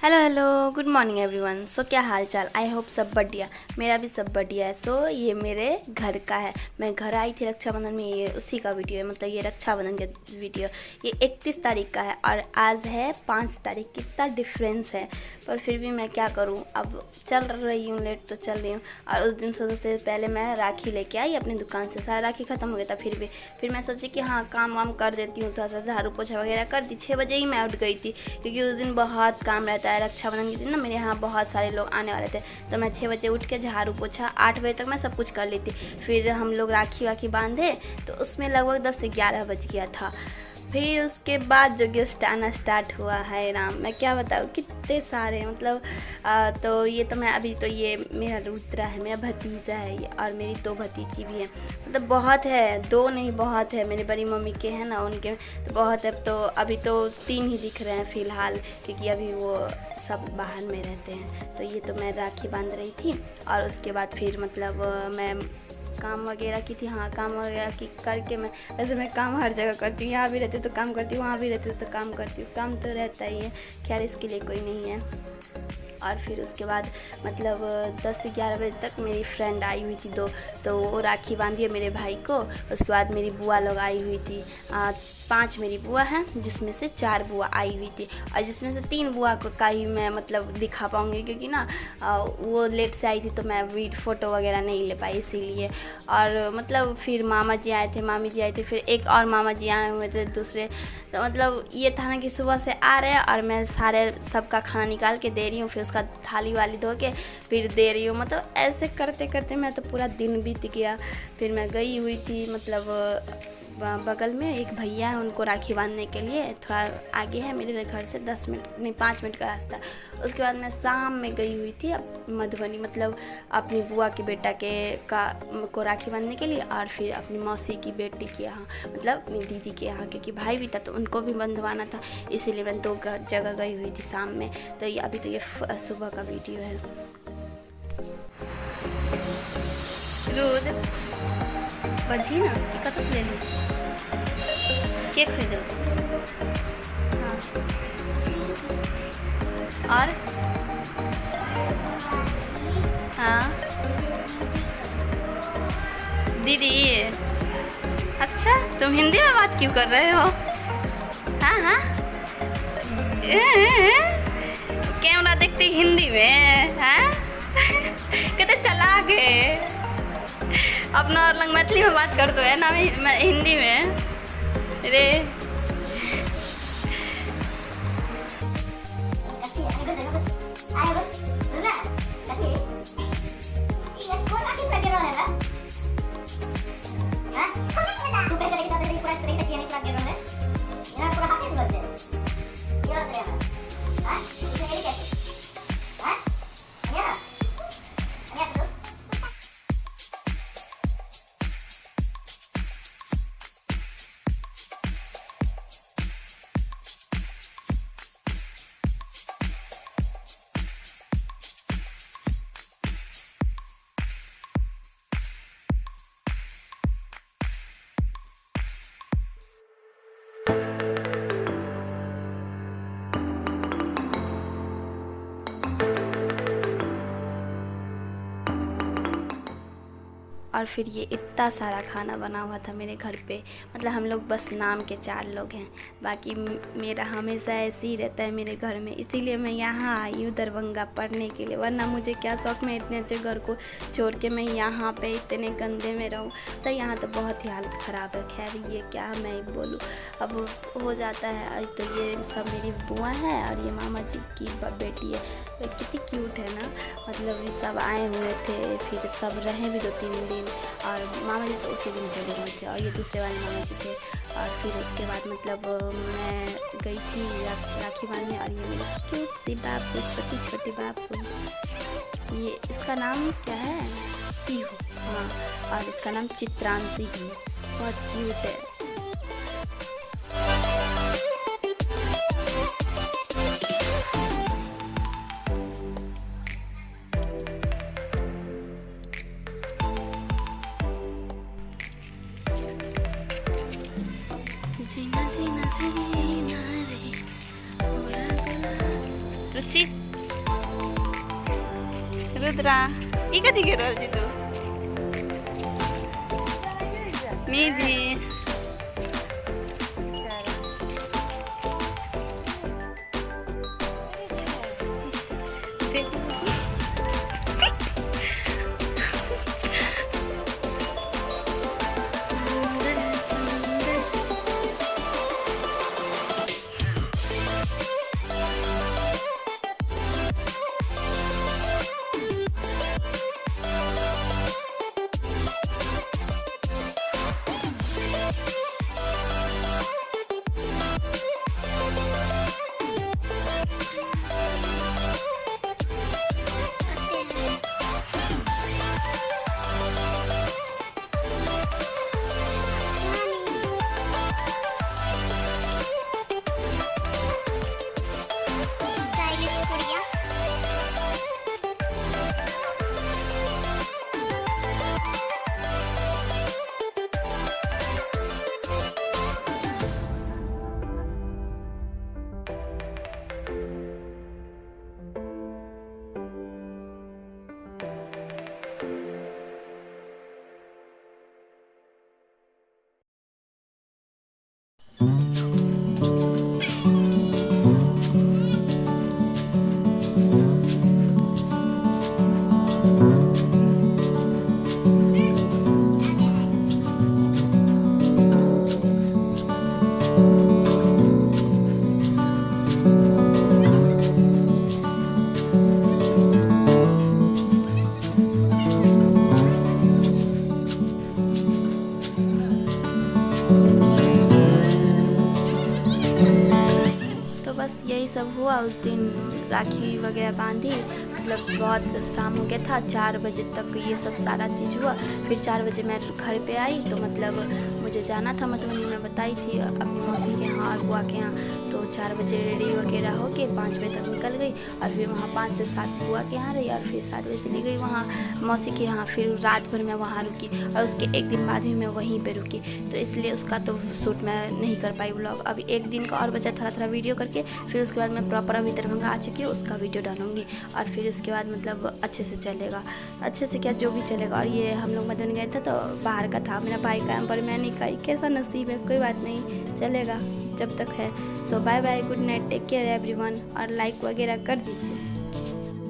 Hello hello, good morning everyone. So क्या हाल चाल, आई होप सब बढ़िया। मेरा भी सब बढ़िया है। सो ये मेरे घर का है। मैं घर आई थी रक्षाबंधन में, ये उसी का वीडियो है। मतलब ये रक्षाबंधन का वीडियो। ये 31 तारीख का है और आज है 5 तारीख। कितना डिफरेंस है, पर फिर भी मैं क्या करूँ, अब चल रही हूँ, लेट तो चल रही हूँ। और उस दिन सबसे पहले मैं राखी लेके आई अपनी दुकान से। सारा राखी ख़त्म हो गया था, फिर मैं सोची कि हाँ काम वाम कर देती हूँ, थोड़ा सा झाड़ू पोछा वगैरह कर दी। 6 बजे ही मैं उठ गई थी, क्योंकि उस दिन बहुत काम रहता है। रक्षाबंधन के दिन ना मेरे यहाँ बहुत सारे लोग आने वाले थे, तो मैं 6 बजे उठ के झाड़ू पोछा 8 बजे तक मैं सब कुछ कर ली थी। फिर हम लोग राखी वाखी बांधे, तो उसमें लगभग 10 से 11 बज गया था। फिर उसके बाद जो गेस्ट आना स्टार्ट हुआ है, राम मैं क्या बताऊँ, कितने सारे। मतलब तो ये तो मैं अभी तो ये मेरा रुद्रा है, मेरा भतीजा है ये, और मेरी 2 भतीजी भी हैं। मतलब बहुत है, 2 नहीं बहुत है। मेरी बड़ी मम्मी के हैं ना, उनके तो बहुत है। तो अभी तो 3 ही दिख रहे हैं फ़िलहाल, क्योंकि अभी वो सब बाहर में रहते हैं। तो ये तो मैं राखी बांध रही थी, और उसके बाद फिर मतलब मैं काम वगैरह की थी। हाँ, काम वगैरह की करके वैसे मैं काम हर जगह करती हूँ। यहाँ भी रहती तो काम करती हूँ, वहाँ भी रहती तो काम करती हूँ। काम तो रहता ही है, खैर इसके लिए कोई नहीं है। और फिर उसके बाद मतलब 10 से 11 बजे तक मेरी फ्रेंड आई हुई थी 2, तो वो राखी बांधी है मेरे भाई को। उसके बाद मेरी बुआ लोग आई हुई थी। 5 मेरी बुआ हैं, जिसमें से 4 बुआ आई हुई थी, और जिसमें से 3 बुआ को का ही मैं मतलब दिखा पाऊँगी, क्योंकि ना वो लेट से आई थी, तो मैं फ़ोटो वगैरह नहीं ले पाई इसीलिए। और मतलब फिर मामा जी आए थे, मामी जी आए थे, फिर एक और मामा जी आए हुए थे दूसरे। तो मतलब ये था ना कि सुबह से आ रहे हैं और मैं सारे सबका खाना निकाल के दे रही हूँ, फिर उसका थाली वाली धो के फिर दे रही हूँ। मतलब ऐसे करते करते मैं तो पूरा दिन बीत गया। फिर मैं गई हुई थी मतलब बगल में एक भैया है, उनको राखी बांधने के लिए। थोड़ा आगे है मेरे घर से 10 मिनट नहीं 5 मिनट का रास्ता। उसके बाद मैं शाम में गई हुई थी अब मधुबनी, मतलब अपनी बुआ के बेटा को राखी बांधने के लिए, और फिर अपनी मौसी की बेटी के यहाँ, मतलब अपनी दीदी के यहाँ, क्योंकि भाई भी था तो उनको भी बंधवाना था। इसीलिए मैं 2 जगह गई हुई थी शाम में। तो ये अभी तो ये सुबह का वीडियो है। रोज बजी ना कत से ले ली के खरीदो। हाँ, और हाँ दीदी, अच्छा तुम हिंदी में बात क्यों कर रहे हो? हाँ हाँ, कैमरा देखती हिंदी में? हाँ कहते चला गए अपना और लंग मैथिली में बात कर दो है ना, मैं हिंदी में रे। और फिर ये इतना सारा खाना बना हुआ था मेरे घर पे। मतलब हम लोग बस नाम के 4 लोग हैं, बाकी मेरा हमेशा ऐसे ही रहता है मेरे घर में। इसीलिए मैं यहाँ आई हूँ दरभंगा पढ़ने के लिए, वरना मुझे क्या शौक़, मैं इतने अच्छे घर को छोड़ के मैं यहाँ पे इतने गंदे में रहूँ। तो यहाँ तो बहुत ही हालत ख़राब है। खैर ये क्या मैं बोलूँ, अब हो जाता है। तो ये सब मेरी बुआ है और ये मामा जी की बेटी है। तो कितनी क्यूट है ना। मतलब ये सब आए हुए थे, फिर सब रहे भी 2-3 दिन, और मामा जी तो उसी दिन चले गए थे, और ये दूसरे वाले मामा जी थे। और फिर उसके बाद मतलब मैं गई थी राखी बांधने, और ये मेरी क्यूट सी बापू, छोटी छोटी बापू, ये इसका नाम क्या है, पीहू। हाँ, और इसका नाम चित्रांशी है, बहुत क्यूट है। जीना जीना जीना रे रुचि रुद्रा ई कथी कर रहल छी तू? निधि बस यही सब हुआ। उस दिन राखी वगैरह बांधी, मतलब बहुत शाम हो गया था, 4 बजे तक ये सब सारा चीज़ हुआ। फिर 4 बजे मैं घर पे आई तो मतलब मुझे जाना था मधुबनी, मैं बताई थी अपनी मौसी के यहाँ और बुआ के यहाँ। तो 4 बजे रेडी वगैरह हो के 5 बजे तक निकल गई और फिर वहाँ 5 से 7 बुआ के यहाँ रही और फिर 7 बजे चली गई वहाँ मौसी के यहाँ। फिर रात भर मैं वहाँ रुकी और उसके एक दिन बाद भी मैं वहीं पे रुकी, तो इसलिए उसका तो शूट मैं नहीं कर पाई व्लॉग। अभी एक दिन का और बचा, थोड़ा थोड़ा वीडियो करके फिर उसके बाद मैं प्रॉपर अभी दरभंगा आ चुकी हूँ, उसका वीडियो डालूंगी और फिर उसके बाद मतलब अच्छे से चलेगा, अच्छे से क्या जो भी चलेगा। और ये हम लोग मधुबनी गए थे तो बाहर का था, मेरा भाई का पर मैं नहीं खाई, कैसा नसीब है, कोई बात नहीं, चलेगा जब तक है। So bye bye, good night, take care everyone और लाइक वगैरह कर दीजिए।